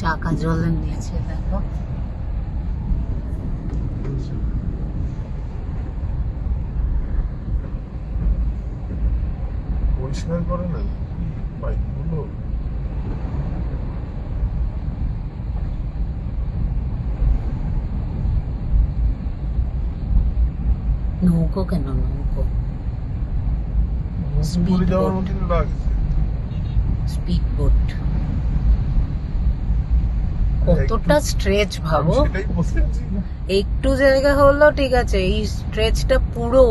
চাকা জলে নিয়েছে দেখো। পরিষ্কার করে না বাইকগুলো। নৌকো কেন নৌকো? পুরী যাওয়ার মতন লাগছে। স্পিড বোট কতটা স্ট্রেচ ভাবো। সেটাই বলছি। একটু জায়গা হলো ঠিক আছে, এই স্ট্রেচটা পুরো